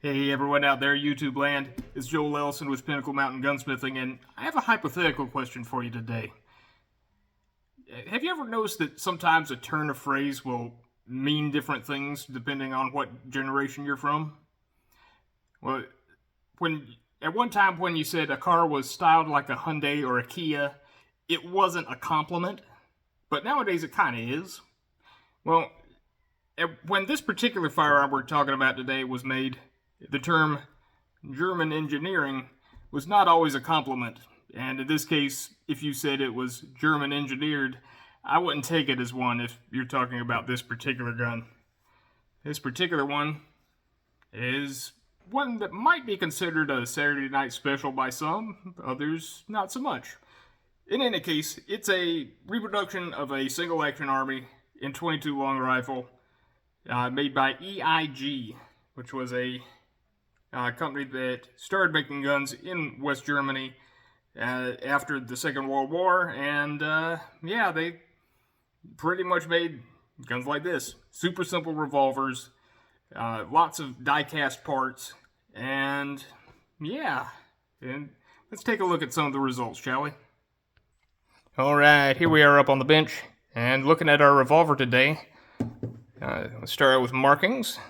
Hey everyone out there, YouTube land, it's Joel Ellison with Pinnacle Mountain Gunsmithing, and I have a hypothetical question for you today. Have you ever noticed that sometimes a turn of phrase will mean different things depending on what generation you're from? Well, at one time when you said a car was styled like a Hyundai or a Kia, it wasn't a compliment, but nowadays it kind of is. Well, when this particular firearm we're talking about today was made, the term German engineering was not always a compliment, and in this case, if you said it was German engineered, I wouldn't take it as one if you're talking about this particular gun. This particular one is one that might be considered a Saturday night special by some, others not so much. In any case, it's a reproduction of a single action Army in .22 long rifle made by EIG, which was a company that started making guns in West Germany after the Second World War, and they pretty much made guns like this. Super simple revolvers, lots of die-cast parts, and let's take a look at some of the results, shall we? Alright, here we are up on the bench, and looking at our revolver today. Let's start out with markings.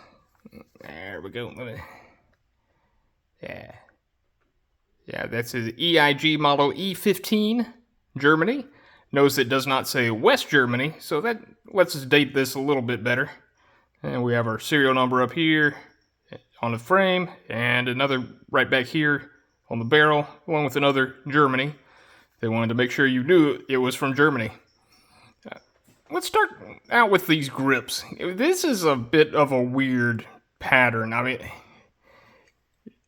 There we go. Yeah, that's his EIG model E15, Germany. Notice it does not say West Germany, so that lets us date this a little bit better. And we have our serial number up here on the frame, and another right back here on the barrel, along with another Germany. They wanted to make sure you knew it was from Germany. Let's start out with these grips. This is a bit of a weird pattern. I mean,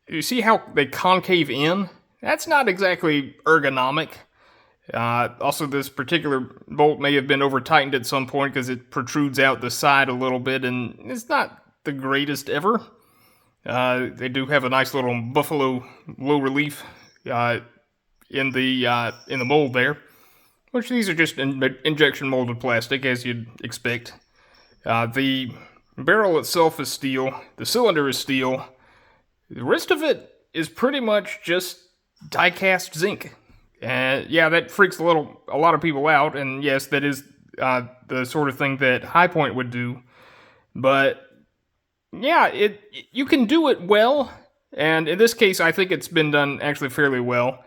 you see how they concave in? That's not exactly ergonomic. Also, this particular bolt may have been over-tightened at some point because it protrudes out the side a little bit, and it's not the greatest ever. They do have a nice little buffalo low relief in the mold there, which these are just injection molded plastic, as you'd expect. The barrel itself is steel. The cylinder is steel. The rest of it is pretty much just die-cast zinc. And that freaks a lot of people out, and yes, that is the sort of thing that High Point would do. But you can do it well, and in this case, I think it's been done actually fairly well.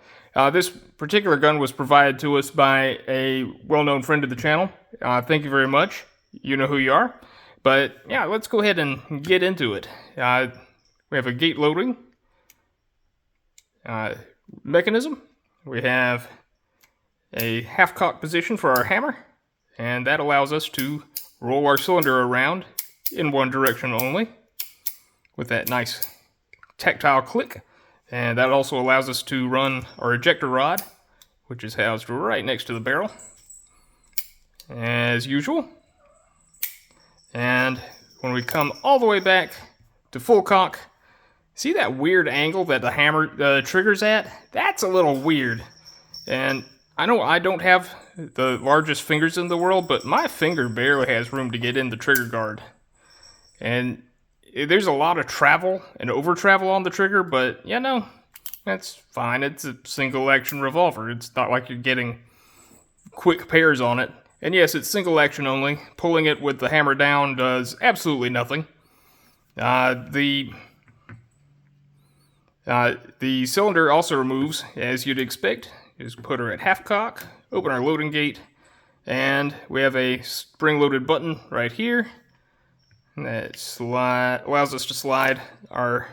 This particular gun was provided to us by a well-known friend of the channel. Thank you very much. You know who you are. But let's go ahead and get into it. We have a gate loading mechanism. We have a half-cock position for our hammer, and that allows us to roll our cylinder around in one direction only with that nice tactile click. And that also allows us to run our ejector rod, which is housed right next to the barrel, as usual. And when we come all the way back to full cock, see that weird angle that the hammer triggers at? That's a little weird. And I know I don't have the largest fingers in the world, but my finger barely has room to get in the trigger guard. And there's a lot of travel and over travel on the trigger, but that's fine. It's a single action revolver. It's not like you're getting quick pairs on it. And yes, it's single action only. Pulling it with the hammer down does absolutely nothing. The cylinder also removes, as you'd expect. Just put her at half cock, open our loading gate, and we have a spring-loaded button right here. And that allows us to slide our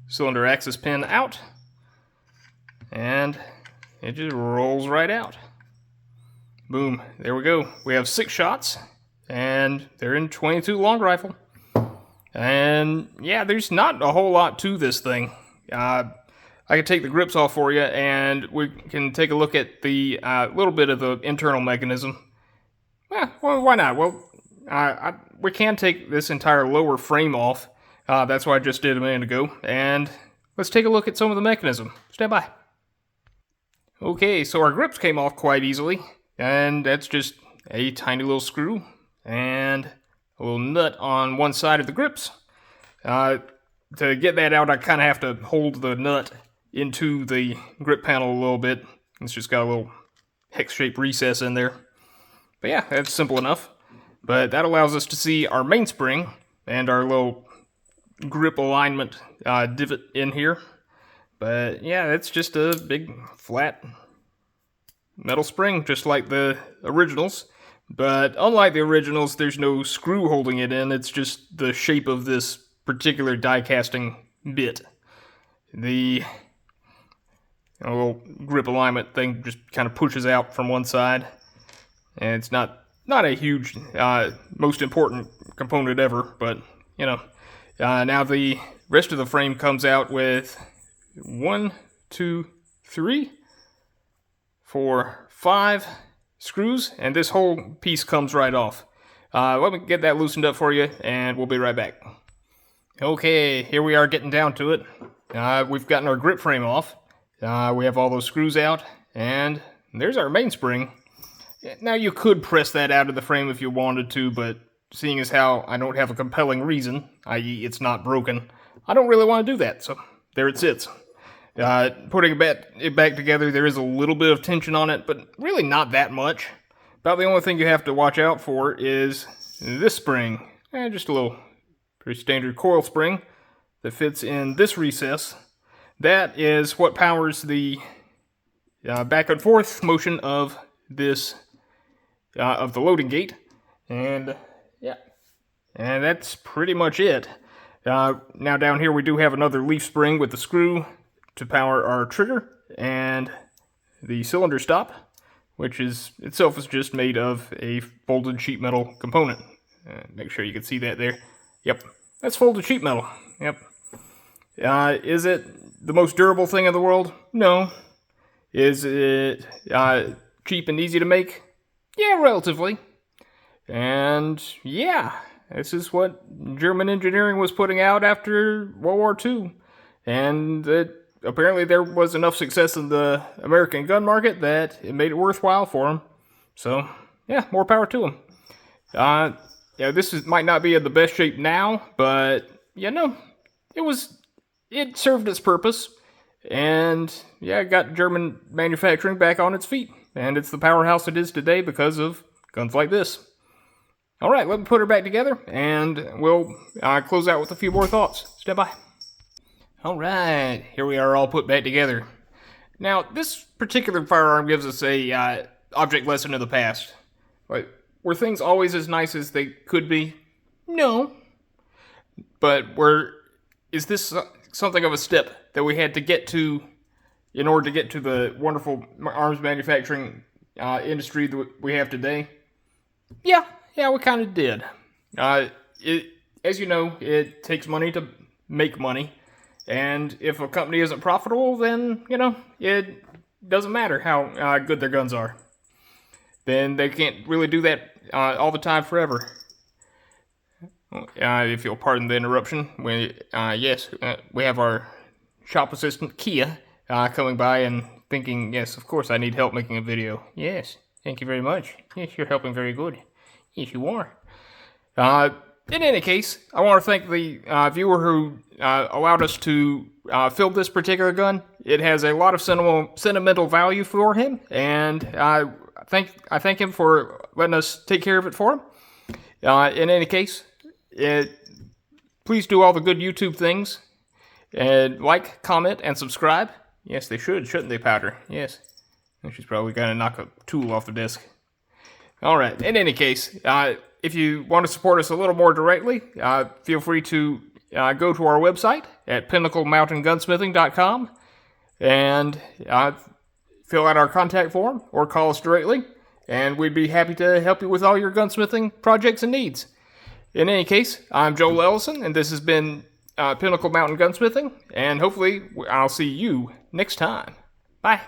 cylinder access pin out, and it just rolls right out. Boom, there we go. We have 6 shots, and they're in .22 long rifle. And there's not a whole lot to this thing. I can take the grips off for you, and we can take a look at the little bit of the internal mechanism. Well, why not? Well, we can take this entire lower frame off. That's what I just did a minute ago. And let's take a look at some of the mechanism. Stand by. Okay, so our grips came off quite easily. And that's just a tiny little screw and a little nut on one side of the grips. to get that out, I kind of have to hold the nut into the grip panel a little bit. It's just got a little hex-shaped recess in there. But yeah, that's simple enough. But that allows us to see our mainspring and our little grip alignment divot in here. But yeah, it's just a big flat metal spring, just like the originals. But unlike the originals, there's no screw holding it in. It's just the shape of this particular die casting bit. The little grip alignment thing just kind of pushes out from one side. And it's not a huge, most important component ever, but, you know. Now the rest of the frame comes out with 1, 2, 3, 4, 5 screws, and this whole piece comes right off. Let me get that loosened up for you, and we'll be right back. Okay, here we are getting down to it. We've gotten our grip frame off. We have all those screws out, and there's our mainspring. Now you could press that out of the frame if you wanted to, but seeing as how I don't have a compelling reason, i.e. it's not broken, I don't really want to do that, so there it sits. Putting it back together, there is a little bit of tension on it, but really not that much. About the only thing you have to watch out for is this spring. Just a little pretty standard coil spring that fits in this recess. That is what powers the back and forth motion of this of the loading gate, and yeah, and that's pretty much it. Now down here we do have another leaf spring with the screw to power our trigger and the cylinder stop, which is itself is just made of a folded sheet metal component. Make sure you can see that there. Yep, that's folded sheet metal. Yep. Is it the most durable thing in the world? No. Is it cheap and easy to make? Yeah, relatively. And yeah, this is what German engineering was putting out after World War II. And apparently there was enough success in the American gun market that it made it worthwhile for them. So, yeah, more power to them. Yeah, this might not be in the best shape now, but, you know, it served its purpose. And, yeah, it got German manufacturing back on its feet. And it's the powerhouse it is today because of guns like this. Alright, let me put her back together, and we'll close out with a few more thoughts. Stand by. Alright, here we are all put back together. Now, this particular firearm gives us a object lesson of the past. Like, were things always as nice as they could be? No. But is this something of a step that we had to get to in order to get to the wonderful arms manufacturing industry that we have today? Yeah, we kind of did. As you know, it takes money to make money, and if a company isn't profitable, then, you know, it doesn't matter how good their guns are. Then they can't really do that all the time forever. If you'll pardon the interruption, we have our shop assistant, Kia, coming by and thinking, yes, of course I need help making a video. Yes, thank you very much. Yes, you're helping very good. Yes, you are. In any case, I want to thank the viewer who allowed us to film this particular gun. It has a lot of sentimental value for him, and I thank him for letting us take care of it for him. In any case, please do all the good YouTube things, and like, comment, and subscribe. Yes, they should, shouldn't they, Powder? Yes. She's probably going to knock a tool off the desk. Alright, in any case, if you want to support us a little more directly, feel free to go to our website at pinnaclemountaingunsmithing.com and fill out our contact form or call us directly, and we'd be happy to help you with all your gunsmithing projects and needs. In any case, I'm Joel Ellison, and this has been Pinnacle Mountain Gunsmithing, and hopefully I'll see you next time. Bye.